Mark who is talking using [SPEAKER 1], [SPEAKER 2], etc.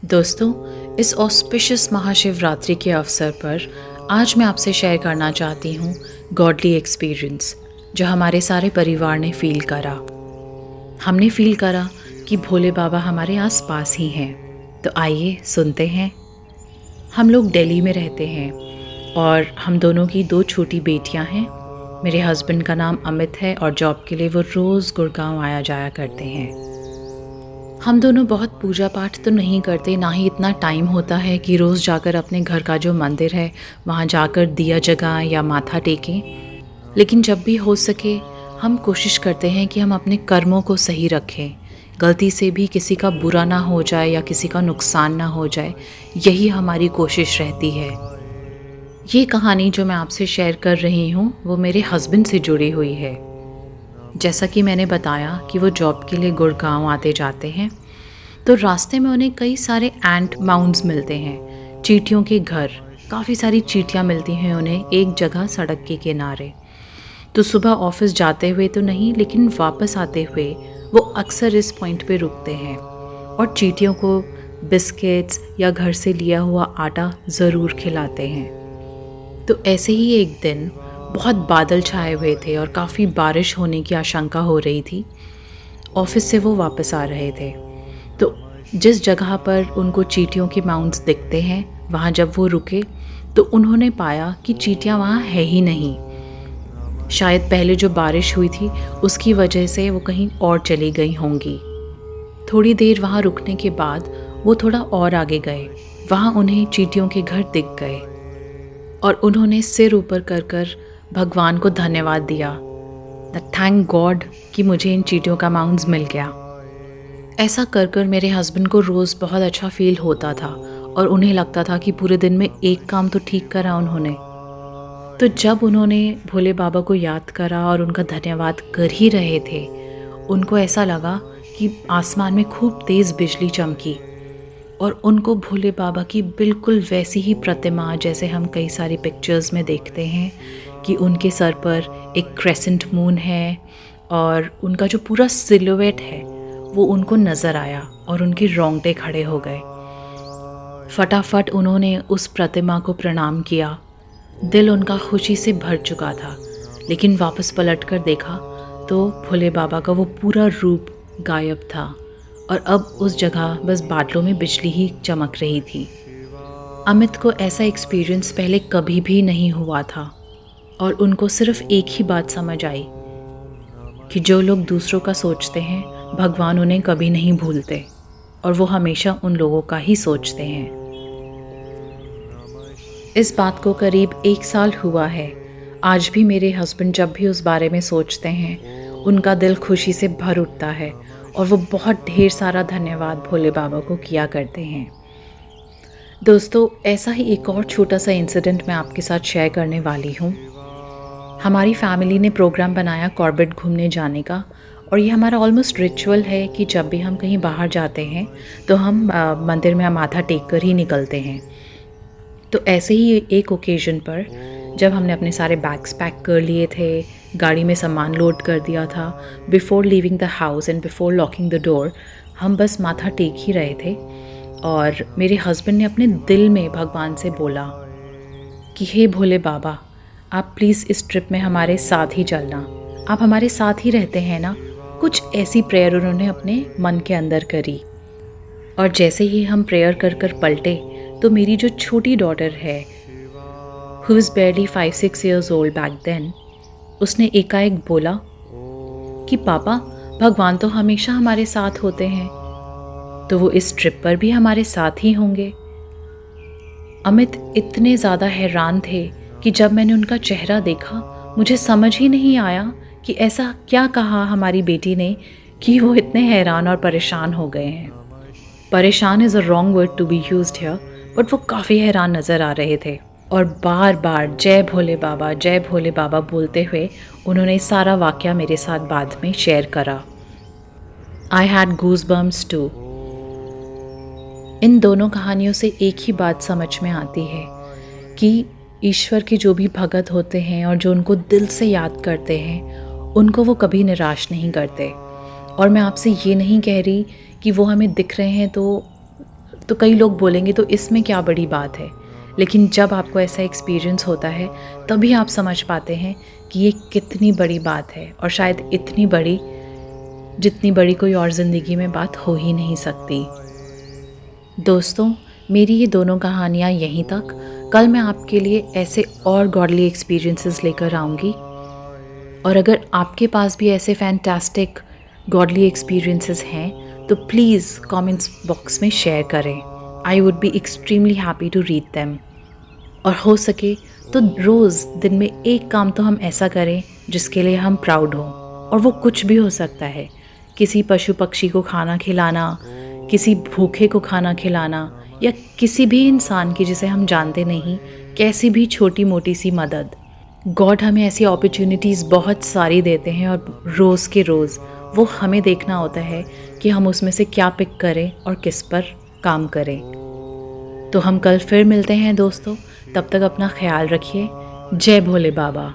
[SPEAKER 1] दोस्तों, इस ऑस्पिशियस महाशिवरात्रि के अवसर पर आज मैं आपसे शेयर करना चाहती हूँ गॉडली एक्सपीरियंस जो हमारे सारे परिवार ने फ़ील करा। हमने फ़ील करा कि भोले बाबा हमारे आस पास ही हैं। तो आइए सुनते हैं। हम लोग दिल्ली में रहते हैं और हम दोनों की 2 छोटी बेटियां हैं। मेरे हस्बैंड का नाम अमित है और जॉब के लिए वो रोज़ गुड़गांव आया जाया करते हैं। हम दोनों बहुत पूजा पाठ तो नहीं करते, ना ही इतना टाइम होता है कि रोज़ जाकर अपने घर का जो मंदिर है वहाँ जाकर दिया जगाएं या माथा टेकें। लेकिन जब भी हो सके हम कोशिश करते हैं कि हम अपने कर्मों को सही रखें, गलती से भी किसी का बुरा ना हो जाए या किसी का नुकसान ना हो जाए, यही हमारी कोशिश रहती है। ये कहानी जो मैं आपसे शेयर कर रही हूँ वो मेरे हस्बैंड से जुड़ी हुई है। जैसा कि मैंने बताया कि वो जॉब के लिए गुड़गांव आते जाते हैं, तो रास्ते में उन्हें कई सारे एंट माउंड्स मिलते हैं, चींटियों के घर। काफ़ी सारी चींटियाँ मिलती हैं उन्हें एक जगह सड़क के किनारे। तो सुबह ऑफिस जाते हुए तो नहीं, लेकिन वापस आते हुए वो अक्सर इस पॉइंट पे रुकते हैं और चींटियों को बिस्किट्स या घर से लिया हुआ आटा ज़रूर खिलाते हैं। तो ऐसे ही एक दिन बहुत बादल छाए हुए थे और काफ़ी बारिश होने की आशंका हो रही थी। ऑफिस से वो वापस आ रहे थे, तो जिस जगह पर उनको चींटियों के माउंट्स दिखते हैं वहाँ जब वो रुके तो उन्होंने पाया कि चींटियाँ वहाँ है ही नहीं। शायद पहले जो बारिश हुई थी उसकी वजह से वो कहीं और चली गई होंगी। थोड़ी देर वहाँ रुकने के बाद वो थोड़ा और आगे गए। वहाँ उन्हें चींटियों के घर दिख गए और उन्होंने सिर ऊपर कर कर भगवान को धन्यवाद दिया। थैंक गॉड कि मुझे इन चींटियों का माउंट्स मिल गया। ऐसा कर कर मेरे हस्बैंड को रोज़ बहुत अच्छा फील होता था और उन्हें लगता था कि पूरे दिन में एक काम तो ठीक करा उन्होंने। तो जब उन्होंने भोले बाबा को याद करा और उनका धन्यवाद कर ही रहे थे, उनको ऐसा लगा कि आसमान में खूब तेज़ बिजली चमकी और उनको भोले बाबा की बिल्कुल वैसी ही प्रतिमा, जैसे हम कई सारी पिक्चर्स में देखते हैं कि उनके सर पर एक क्रेसेंट मून है और उनका जो पूरा सिलुएट है वो उनको नज़र आया और उनके रोंगटे खड़े हो गए। फटाफट उन्होंने उस प्रतिमा को प्रणाम किया। दिल उनका खुशी से भर चुका था, लेकिन वापस पलटकर देखा तो भोले बाबा का वो पूरा रूप गायब था और अब उस जगह बस बादलों में बिजली ही चमक रही थी। अमित को ऐसा एक्सपीरियंस पहले कभी भी नहीं हुआ था और उनको सिर्फ एक ही बात समझ आई कि जो लोग दूसरों का सोचते हैं भगवान उन्हें कभी नहीं भूलते और वो हमेशा उन लोगों का ही सोचते हैं। इस बात को करीब 1 साल हुआ है। आज भी मेरे हस्बैंड जब भी उस बारे में सोचते हैं उनका दिल खुशी से भर उठता है और वो बहुत ढेर सारा धन्यवाद भोले बाबा को किया करते हैं। दोस्तों, ऐसा ही एक और छोटा सा इंसिडेंट मैं आपके साथ शेयर करने वाली हूँ। हमारी फैमिली ने प्रोग्राम बनाया कॉर्बेट घूमने जाने का और ये हमारा ऑलमोस्ट रिचुअल है कि जब भी हम कहीं बाहर जाते हैं तो हम मंदिर में माथा टेक कर ही निकलते हैं। तो ऐसे ही एक ओकेजन पर जब हमने अपने सारे बैग्स पैक कर लिए थे, गाड़ी में सामान लोड कर दिया था, before leaving the house and before locking the door, हम बस माथा टेक ही रहे थे और मेरे हस्बैंड ने अपने दिल में भगवान से बोला कि हे भोले बाबा, आप प्लीज़ इस ट्रिप में हमारे साथ ही चलना, आप हमारे साथ ही रहते हैं ना। कुछ ऐसी प्रेयर उन्होंने अपने मन के अंदर करी और जैसे ही हम प्रेयर कर कर पलटे तो मेरी जो छोटी डॉटर है, who is barely 5-6 years old back then, उसने एकाएक बोला कि पापा, भगवान तो हमेशा हमारे साथ होते हैं, तो वो इस ट्रिप पर भी हमारे साथ ही होंगे। अमित इतने ज़्यादा हैरान थे कि जब मैंने उनका चेहरा देखा मुझे समझ ही नहीं आया कि ऐसा क्या कहा हमारी बेटी ने कि वो इतने हैरान और परेशान हो गए हैं। परेशान is a wrong word to be used here, but वो काफ़ी हैरान नज़र आ रहे थे और बार बार जय भोले बाबा बोलते हुए उन्होंने सारा वाक़या मेरे साथ बाद में शेयर करा। I had goosebumps too. इन दोनों कहानियों से एक ही बात समझ में आती है कि ईश्वर के जो भी भगत होते हैं और जो उनको दिल से याद करते हैं उनको वो कभी निराश नहीं करते। और मैं आपसे ये नहीं कह रही कि वो हमें दिख रहे हैं तो तो कई लोग बोलेंगे तो इसमें क्या बड़ी बात है, लेकिन जब आपको ऐसा एक्सपीरियंस होता है तभी आप समझ पाते हैं कि ये कितनी बड़ी बात है, और शायद इतनी बड़ी जितनी बड़ी कोई और ज़िंदगी में बात हो ही नहीं सकती। दोस्तों, मेरी ये दोनों कहानियाँ यहीं तक। कल मैं आपके लिए ऐसे और गॉडली एक्सपीरियंसेस लेकर आऊँगी, और अगर आपके पास भी ऐसे फैंटास्टिक गॉडली एक्सपीरियंसेस हैं तो प्लीज़ कमेंट्स बॉक्स में शेयर करें। I would be extremely happy to read them. और हो सके तो रोज़ दिन में एक काम तो हम ऐसा करें जिसके लिए हम प्राउड हों, और वो कुछ भी हो सकता है। किसी पशु पक्षी को खाना खिलाना, किसी भूखे को खाना खिलाना, या किसी भी इंसान की जिसे हम जानते नहीं कैसी भी छोटी मोटी सी मदद। गॉड हमें ऐसी अपॉर्चुनिटीज़ बहुत सारी देते हैं, और रोज़ के रोज़ वो हमें देखना होता है कि हम उसमें से क्या पिक करें और किस पर काम करें। तो हम कल फिर मिलते हैं दोस्तों, तब तक अपना ख्याल रखिए। जय भोले बाबा।